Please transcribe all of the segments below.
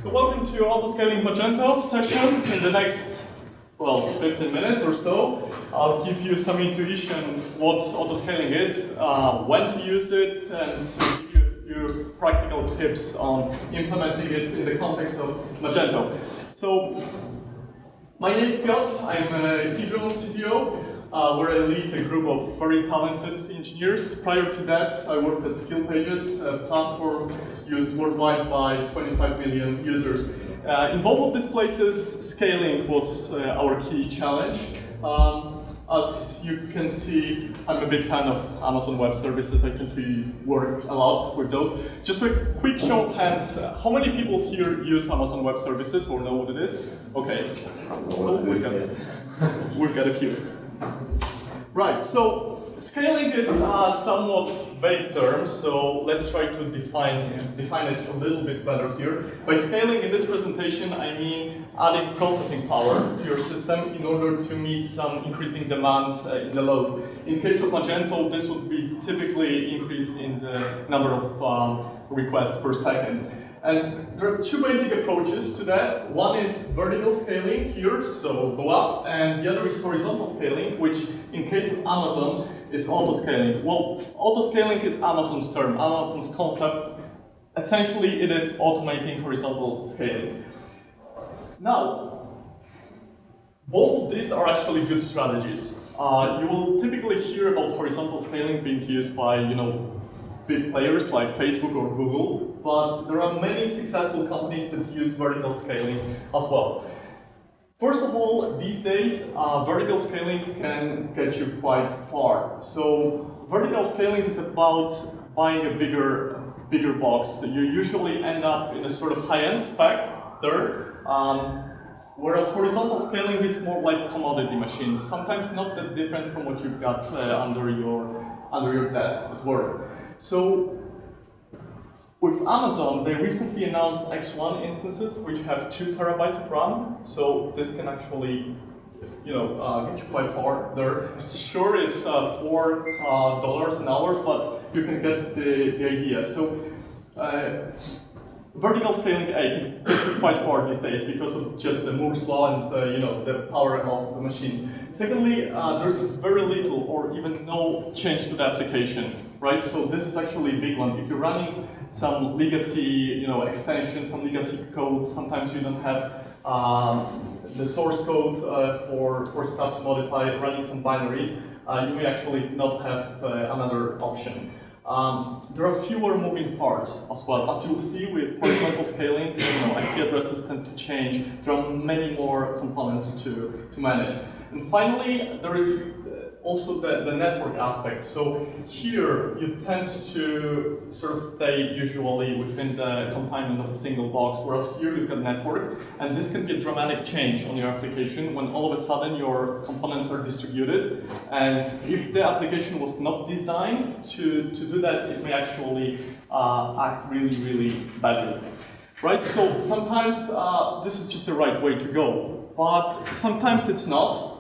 So welcome to Autoscaling Magento session. In the next, 15 minutes or so, I'll give you some intuition what autoscaling is, when to use it, and give you a few practical tips on implementing it in the context of Magento. So, my name is Piotr. I'm edrone CTO. Where I lead a group of very talented engineers. Prior to that, I worked at SkillPages, a platform used worldwide by 25 million users. In both of these places, scaling was our key challenge. As you can see, I'm a big fan of Amazon Web Services. I tend to work a lot with those. Just a quick show of hands. How many people here use Amazon Web Services or know what it is? Okay, we've got a few. Right, so scaling is a somewhat vague term, so let's try to define it a little bit better here. By scaling in this presentation, I mean adding processing power to your system in order to meet some increasing demand in the load. In case of Magento, this would be typically increase in the number of requests per second. And there are two basic approaches to that. One is vertical scaling here, so go up, and the other is horizontal scaling, which in case of Amazon is autoscaling. Well, autoscaling is Amazon's term, Amazon's concept. Essentially, it is automating horizontal scaling. Now, both of these are actually good strategies. You will typically hear about horizontal scaling being used by, big players like Facebook or Google, but there are many successful companies that use vertical scaling as well. First of all, these days, vertical scaling can get you quite far. So vertical scaling is about buying a bigger box. So you usually end up in a sort of high-end spec there, whereas horizontal scaling is more like commodity machines, sometimes not that different from what you've got under your desk at work. So, with Amazon, they recently announced X1 instances which have 2 terabytes of RAM. So this can actually, get you quite far there. Sure, it's $4 an hour, but you can get the idea. So, vertical scaling can get you quite far these days because of just the Moore's law and the power of the machines. Secondly, there's very little or even no change to the application. Right, so this is actually a big one. If you're running some legacy, extension, some legacy code, sometimes you don't have the source code for stuff to modify, running some binaries, you may actually not have another option. There are fewer moving parts as well. As you'll see with horizontal scaling, IP addresses tend to change. There are many more components to manage. And finally, there is also the network aspect. So here you tend to sort of stay usually within the confinement of a single box, whereas here you've got network, and this can be a dramatic change on your application when all of a sudden your components are distributed, and if the application was not designed to do that, it may actually act really, really badly. Right, so sometimes this is just the right way to go, but sometimes it's not.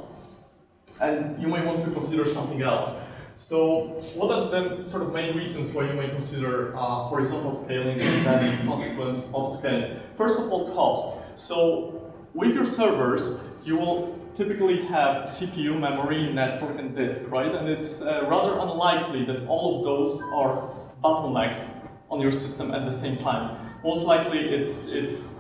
And you may want to consider something else. So what are the sort of main reasons why you may consider horizontal scaling and then in consequence auto-scaling? First of all, cost. So with your servers, you will typically have CPU, memory, network, and disk, right? And it's rather unlikely that all of those are bottlenecks on your system at the same time. Most likely it's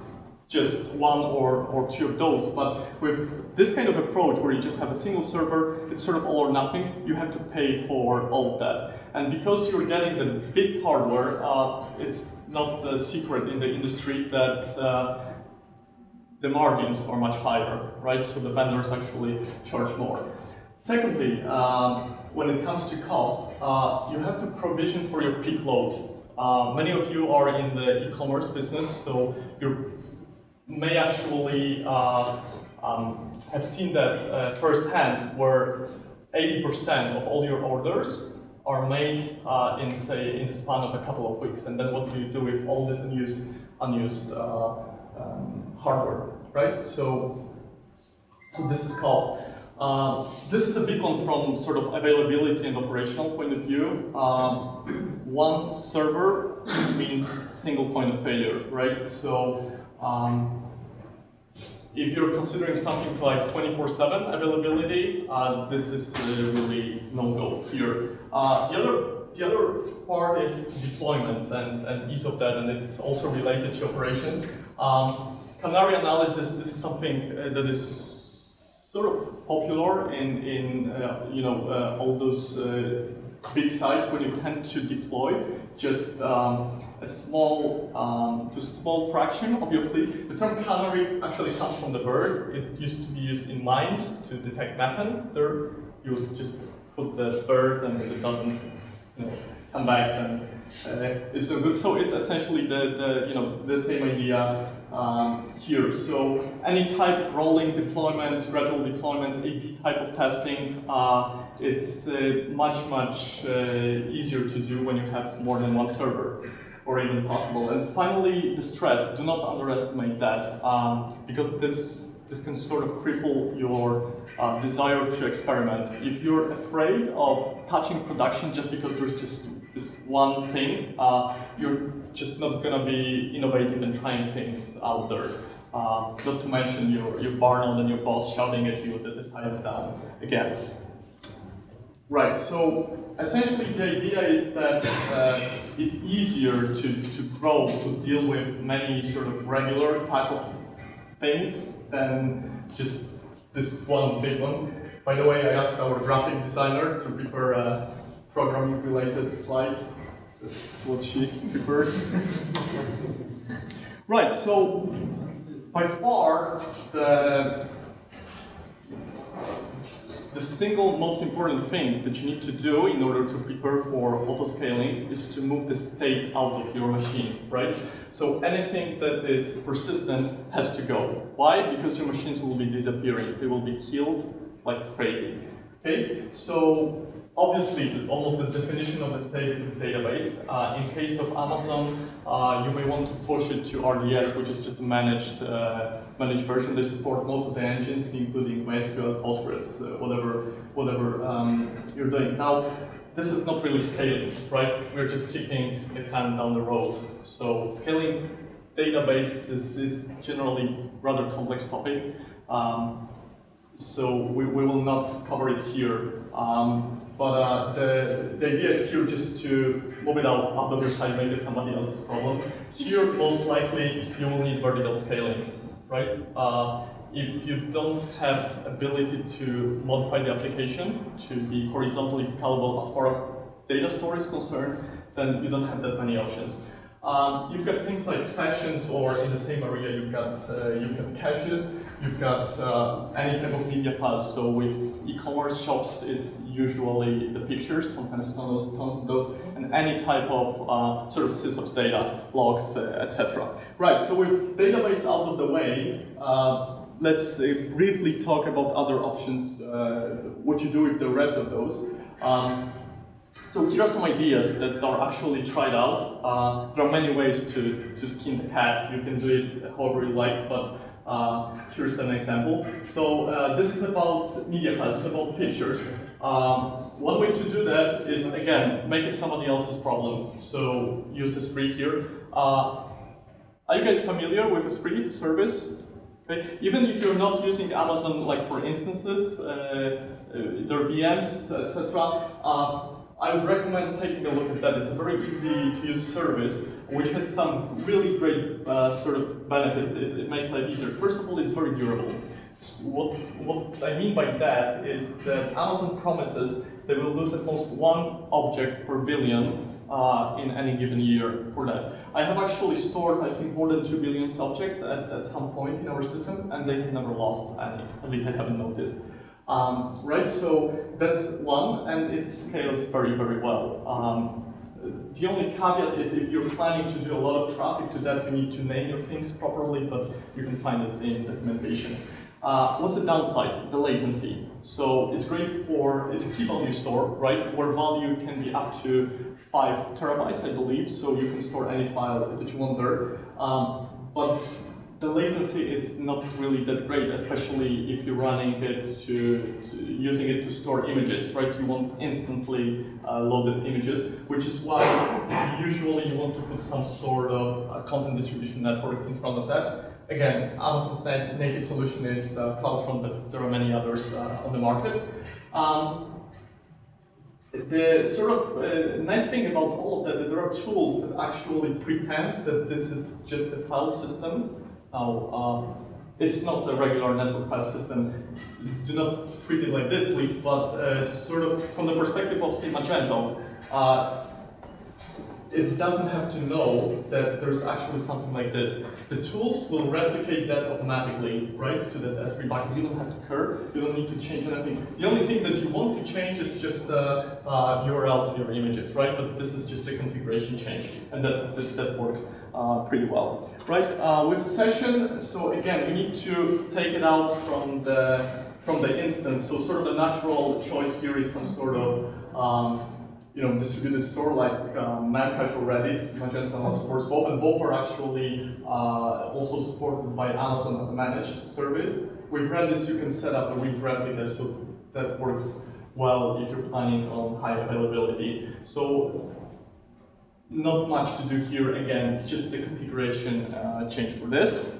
just one or two of those, but with this kind of approach where you just have a single server, it's sort of all or nothing, you have to pay for all of that. And because you're getting the big hardware, it's not a secret in the industry that the margins are much higher, right? So the vendors actually charge more. Secondly, when it comes to cost, you have to provision for your peak load. Many of you are in the e-commerce business, so you may actually have seen that firsthand, where 80% of all your orders are made in the span of a couple of weeks, and then what do you do with all this unused hardware, right? So this is cost. This is a big one from sort of availability and operational point of view. One server means single point of failure, right? So If you're considering something like 24/7 availability, this is really no-go here. The other part is deployments and ease of that, and it's also related to operations. Canary analysis, this is something that is sort of popular in all those big sites when you tend to deploy just a small fraction of your fleet. The term canary actually comes from the bird. It used to be used in mines to detect methane. There, you would just put the bird and it doesn't come back, and it's so good. So it's essentially the same idea here. So any type of rolling deployments, gradual deployments, A/B type of testing, it's much easier to do when you have more than one server, or even possible. And finally, the stress. Do not underestimate that, because this can sort of cripple your desire to experiment. If you're afraid of touching production just because there's just this one thing, you're just not gonna be innovative and trying things out there. Not to mention your burnout and your boss shouting at you that the site is down again. Right, so essentially the idea is that it's easier to grow, to deal with many sort of regular type of things than just this one big one. By the way, I asked our graphic designer to prepare a programming related slide. That's what she prepared. Right, so by far the single most important thing that you need to do in order to prepare for auto-scaling is to move the state out of your machine, right? So anything that is persistent has to go. Why? Because your machines will be disappearing. They will be killed like crazy, okay? So obviously, almost the definition of a state is a database. In case of Amazon, you may want to push it to RDS, which is just a managed version. They support most of the engines, including MySQL, Postgres, whatever you're doing. Now, this is not really scaling, right? We're just kicking the can down the road. So scaling database is generally rather complex topic. So we will not cover it here. But the idea is here just to move it out of your side, make it somebody else's problem. Here, most likely, you will need vertical scaling, right? If you don't have ability to modify the application to be horizontally scalable as far as data store is concerned, then you don't have that many options. You've got things like sessions, or in the same area, you've got caches, you've got any type of media files. So with e-commerce shops, it's usually the pictures, sometimes tons of those, and any type of sort of sysops data, logs, etc. Right, so with database out of the way, let's briefly talk about other options, what you do with the rest of those. So here are some ideas that are actually tried out. There are many ways to skin the cat. You can do it however you like, but here's an example. So this is about media files, about pictures. One way to do that is, again, make it somebody else's problem. So use Esprit here. Are you guys familiar with Esprit service? Okay. Even if you're not using Amazon, like for instances, their VMs, etc. I would recommend taking a look at that. It's a very easy to use service, which has some really great sort of benefits. It makes life easier. First of all, it's very durable. What I mean by that is that Amazon promises they will lose at most one object per billion in any given year for that. I have actually stored, I think, more than 2 billion objects at some point in our system, and they have never lost any. At least I haven't noticed. Right, so that's one, and it scales very, very well. The only caveat is if you're planning to do a lot of traffic to that, you need to name your things properly, but you can find it in documentation. What's the downside? The latency. So it's great for, it's a key value store, right, where value can be up to 5 terabytes, I believe, so you can store any file that you want there. But the latency is not really that great, especially if you're running it using it to store images, right? You want instantly loaded images, which is why usually you want to put some sort of content distribution network in front of that. Again, Amazon's native solution is CloudFront, but there are many others on the market. The sort of nice thing about all of that, there are tools that actually pretend that this is just a file system. Now, it's not a regular network file system. Do not treat it like this, please, but sort of from the perspective of, say, Magento, it doesn't have to know that there's actually something like this. The tools will replicate that automatically, right, to the S3 bucket. You don't have to care, you don't need to change anything. The only thing that you want to change is just the URL to your images, right? But this is just a configuration change, and that works pretty well, right? With session, so again, we need to take it out from the instance. So sort of the natural choice here is some sort of distributed store like Memcache or Redis. Magento supports both, and both are actually also supported by Amazon as a managed service. With Redis, you can set up a read replica, so that works well if you're planning on high availability. So not much to do here. Again, just the configuration change for this.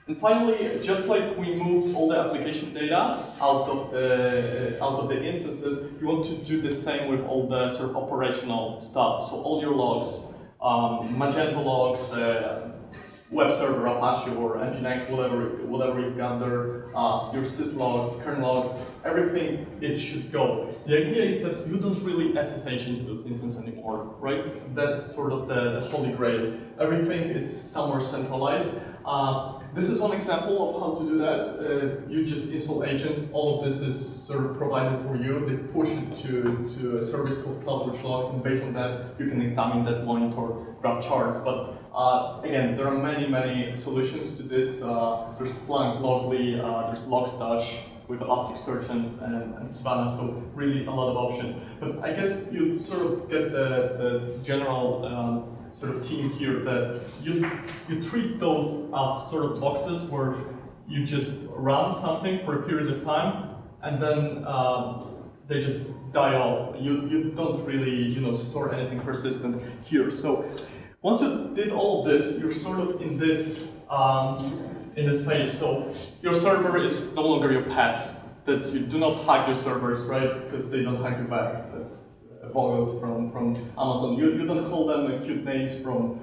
And finally, just like we moved all the application data out of the instances, you want to do the same with all the sort of operational stuff. So all your logs, Magento logs, web server, Apache, or Nginx, whatever you've got there, your syslog, kernel log, everything it should go. The idea is that you don't really SSH into those instances anymore, right? That's sort of the holy grail. Everything is somewhere centralized. This is one example of how to do that. You just install agents. All of this is sort of provided for you. They push it to a service called CloudWatch Logs, and based on that, you can examine that, monitor, graph charts. But again, there are many solutions to this. There's Splunk, Logly, there's Logstash with Elasticsearch and Kibana, so really a lot of options. But I guess you sort of get the general sort of theme here, that you treat those as sort of boxes where you just run something for a period of time, and then they just die off. You don't really store anything persistent here. So once you did all of this, you're sort of in this phase. So your server is no longer your pet. That you do not hack your servers, right? Because they don't hack you back. That's vowels from Amazon. You don't call them cute names from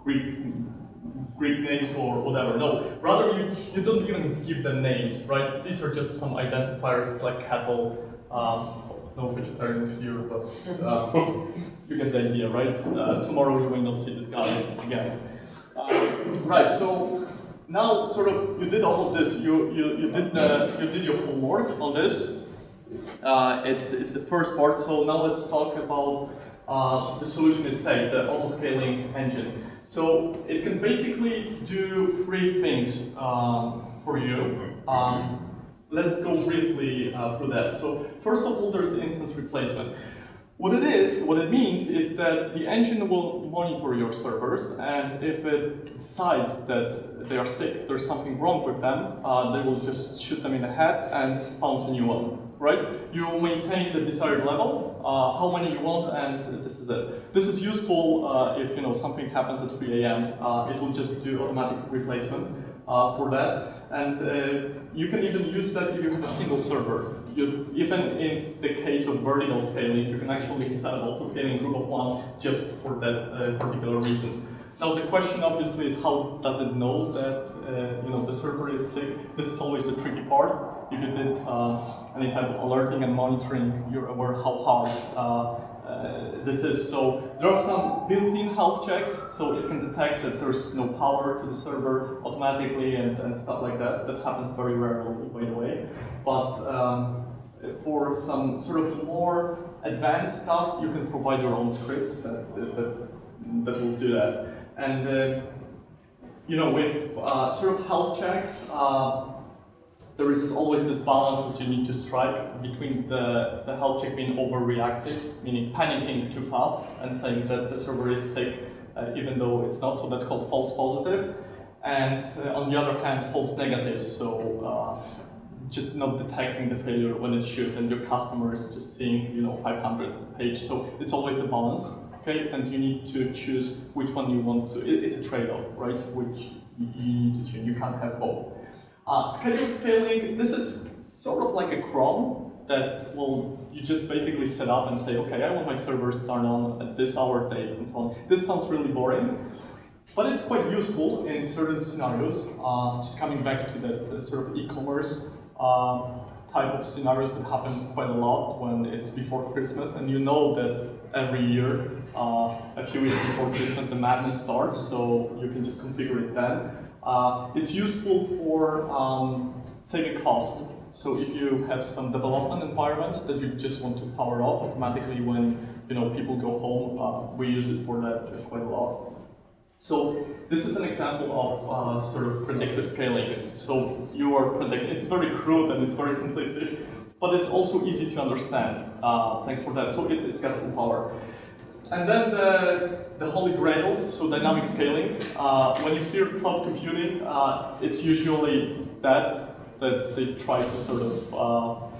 Greek names or whatever. No, rather you don't even give them names, right? These are just some identifiers like cattle. No vegetarians here, but you get the idea, right? Tomorrow you will not see this guy again. Right. So now, sort of, you did all of this. You did your homework on this. It's the first part. So now let's talk about the solution itself, the auto-scaling engine. So it can basically do three things for you. Let's go briefly through that. So first of all, there's the instance replacement. What it means is that the engine will monitor your servers, and if it decides that they are sick, there's something wrong with them, they will just shoot them in the head and spawn a new one, right? You maintain the desired level, how many you want, and this is it. This is useful if something happens at 3 a.m. It will just do automatic replacement for that, and you can even use that if you have a single server. Even in the case of vertical scaling, you can actually set an auto-scaling group of one just for that particular reasons. Now the question obviously is, how does it know that the server is sick? This is always the tricky part. If you did any type of alerting and monitoring, you're aware how hard this is. So there are some built-in health checks, so it can detect that there's no power to the server automatically and stuff like that. That happens very rarely, by the way. But for some sort of more advanced stuff, you can provide your own scripts that will do that. And with sort of health checks, there is always this balance that you need to strike between the health check being overreactive, meaning panicking too fast and saying that the server is sick, even though it's not. So that's called false positive. And on the other hand, false negative. So just not detecting the failure when it should, and your customer is just seeing 500 page. So it's always a balance. okay? And you need to choose which one you want to. It's a trade-off, right? Which you need to choose. You can't have both. Scheduled scaling. This is sort of like a cron that you just basically set up and say, okay, I want my servers turned on at this hour, date, and so on. This sounds really boring, but it's quite useful in certain scenarios. Just coming back to that sort of e-commerce type of scenarios that happen quite a lot when it's before Christmas, and you know that every year, a few weeks before Christmas, the madness starts, so you can just configure it then. It's useful for saving cost. So if you have some development environments that you just want to power off automatically when people go home, we use it for that quite a lot. So this is an example of sort of predictive scaling. So you are predicting. It's very crude and it's very simplistic, but it's also easy to understand. Thanks for that. So it's got some power. And then the holy grail, so dynamic scaling. When you hear cloud computing, it's usually that they try to sort of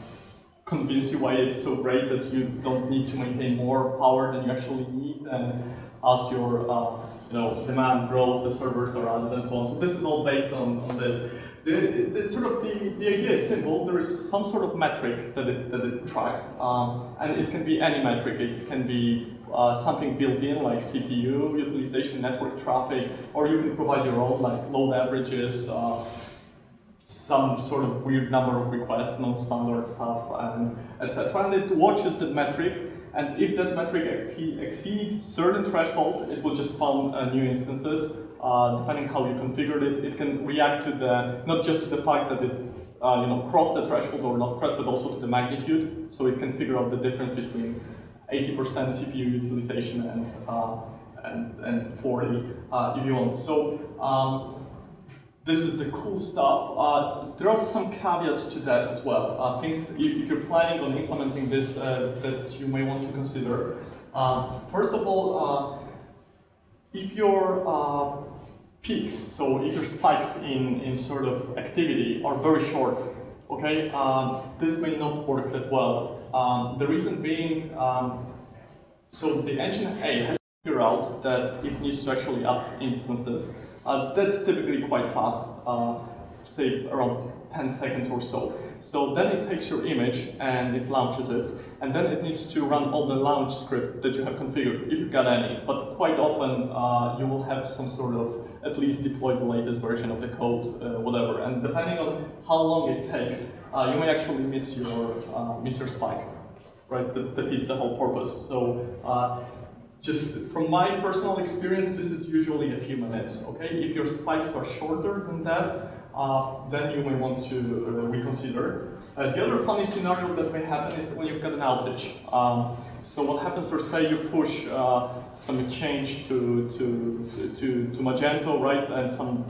convince you why it's so great that you don't need to maintain more power than you actually need, and as your demand grows, the servers are added and so on. So this is all based on this. The idea is simple. There is some sort of metric that it tracks, and it can be any metric. It can be something built in like CPU utilization, network traffic, or you can provide your own like load averages, some sort of weird number of requests, non-standard stuff, and etc. And it watches the metric, and if that metric exceeds certain threshold, it will just spawn new instances. Depending how you configured it, it can react to not just to the fact that it crossed the threshold or not crossed, but also to the magnitude. So it can figure out the difference between 80% CPU utilization and 40 if you want. So this is the cool stuff. There are some caveats to that as well. Things, if you're planning on implementing this, that you may want to consider. First of all, if your peaks, so if your spikes in sort of activity are very short, okay, this may not work that well. The reason being, so the engine A has to figure out that it needs to actually add instances. That's typically quite fast, say around 10 seconds or so. So then it takes your image and it launches it, and then it needs to run all the launch script that you have configured, if you've got any. But quite often you will have some sort of at least deploy the latest version of the code, whatever. And depending on how long it takes, you may actually miss your spike, right? That defeats the whole purpose. So. Just from my personal experience, this is usually a few minutes, okay? If your spikes are shorter than that, then you may want to reconsider. The other funny scenario that may happen is when you've got an outage. So what happens, or say you push some change to Magento, right? And some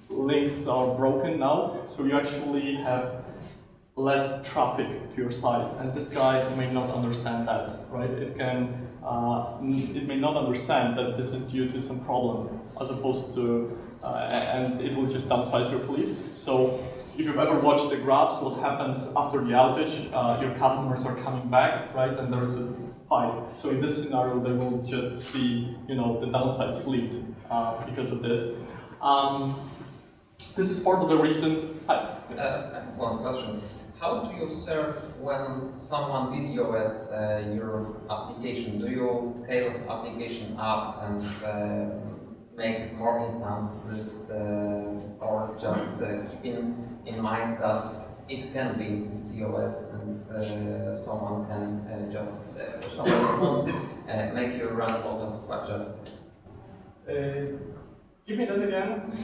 links are broken now, so you actually have less traffic to your site, and this guy may not understand that, right? It may not understand that this is due to some problem, as opposed to, and it will just downsize your fleet. So if you've ever watched the graphs, what happens after the outage, your customers are coming back, right? And there's a spike. So in this scenario, they will just see, the downsized fleet because of this. This is part of the reason. One question. How do you serve when someone DDoS your application? Do you scale application up and make more instances, or just keeping in mind that it can be DDoS and someone can someone won't make you run out of budget? Give me that again.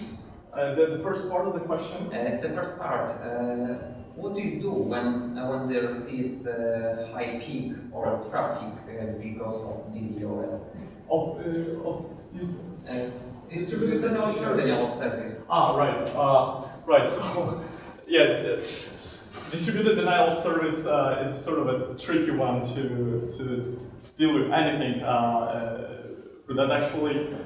The first part of the question. The first part. What do you do when there is high peak or traffic because of DDoS? Distributed denial of service. Right. So, yeah, distributed denial of service is sort of a tricky one to deal with anything. That actually.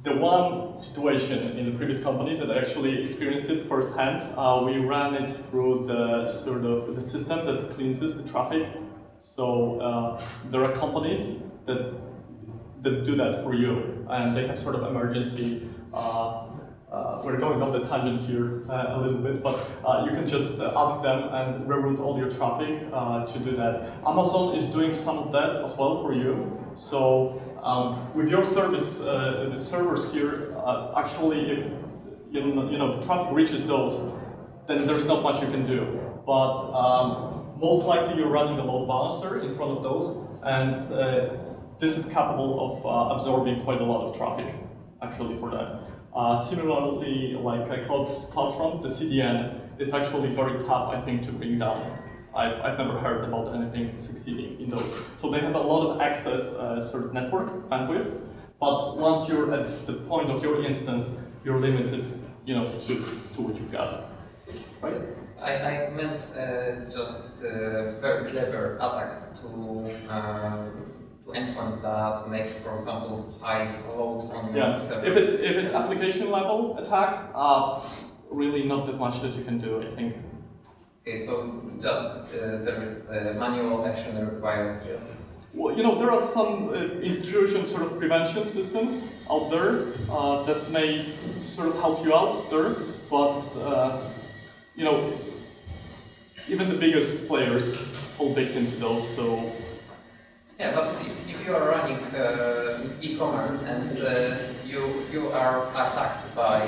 The one situation in the previous company that I actually experienced it firsthand, we ran it through the sort of the system that cleanses the traffic. So there are companies that that do that for you, and they have sort of emergency. We're going off the tangent here a little bit, but you can just ask them and reroute all your traffic to do that. Amazon is doing some of that as well for you. So with your service, the servers here, actually, if the traffic reaches those, then there's not much you can do. But most likely you're running a load balancer in front of those, and this is capable of absorbing quite a lot of traffic, actually, for that. Similarly, like CloudFront, the CDN is actually very tough, I think, to bring down. I've never heard about anything succeeding in those. So they have a lot of access sort of network bandwidth, but once you're at the point of your instance, you're limited, to what you've got, right? I meant just very clever attacks to endpoints that make, for example, high load on your server. If it's application level attack, really not that much that you can do, I think. Okay, so just there is manual action required, yes? Well, there are some intrusion sort of prevention systems out there that may sort of help you out there, but even the biggest players fall victim to those. So. Yeah, but if you are running e-commerce and you are attacked by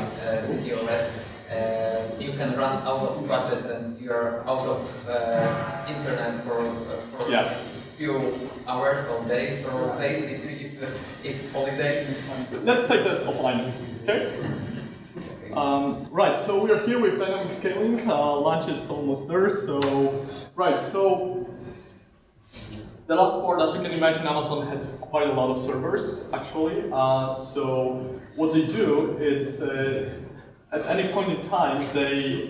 DDoS, you can run out of budget and you are out of internet for yes. few hours or days or days if it's holiday. Let's take that offline, okay? Right, so we're here with dynamic scaling. Lunch is almost there, so the last part, as you can imagine, Amazon has quite a lot of servers, actually. So what they do is, at any point in time, they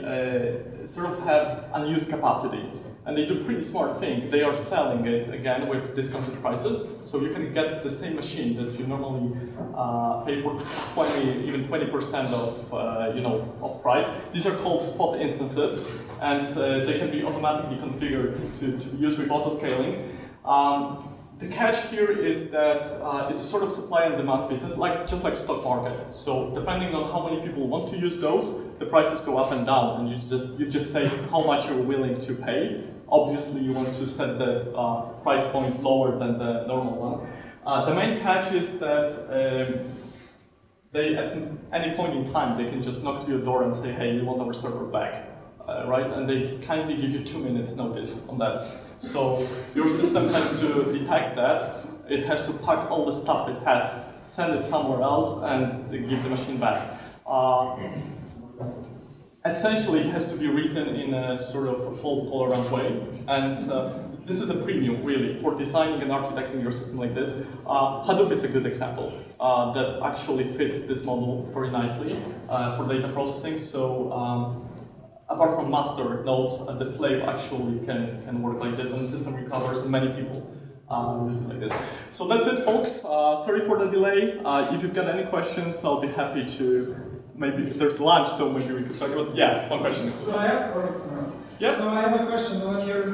sort of have unused capacity. And they do a pretty smart thing. They are selling it, again, with discounted prices. So you can get the same machine that you normally pay for 20, even 20% of price. These are called spot instances, and they can be automatically configured to be used with auto-scaling. The catch here is that it's sort of supply and demand business, just like stock market. So depending on how many people want to use those, the prices go up and down, and you just say how much you're willing to pay. Obviously, you want to set the price point lower than the normal one. The main catch is that they, at any point in time, they can just knock to your door and say, hey, we want our server back, right? And they kindly give you 2 minutes notice on that. So your system has to detect that. It has to pack all the stuff it has, send it somewhere else, and give the machine back. Essentially, it has to be written in a sort of fault-tolerant way. And this is a premium, really, for designing and architecting your system like this. Hadoop is a good example that actually fits this model very nicely for data processing. So apart from master nodes, the slave actually can work like this, and the system recovers, and many people use it like this. So that's it, folks. Sorry for the delay. If you've got any questions, I'll be happy to. Maybe there's lunch, so maybe we could talk about. Yeah, one question. Could I ask? Or, yes. So I have a question. When you're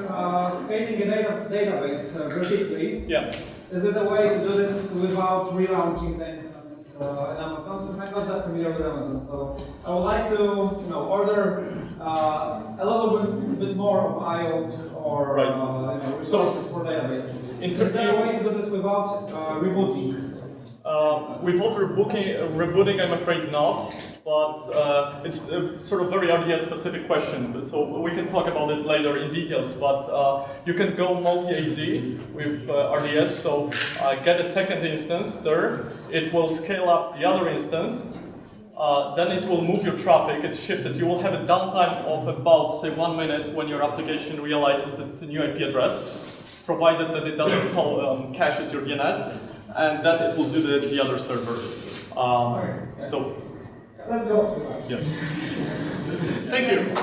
scaling a database vertically, is it a way to do this without relaunching the instance in Amazon? Since I'm not that familiar with Amazon, so I would like to order a little bit more of IOPS or resources for database. Is there a way to do this without rebooting? Without rebooting, I'm afraid not, but it's a sort of very RDS-specific question, so we can talk about it later in details, but you can go multi-AZ with RDS, so get a second instance there, it will scale up the other instance, then it will move your traffic, it's shifted, you will have a downtime of about, say, 1 minute when your application realizes that it's a new IP address, provided that it doesn't caches your DNS, and then it will do the other server. So, let's go. yeah. Thank you.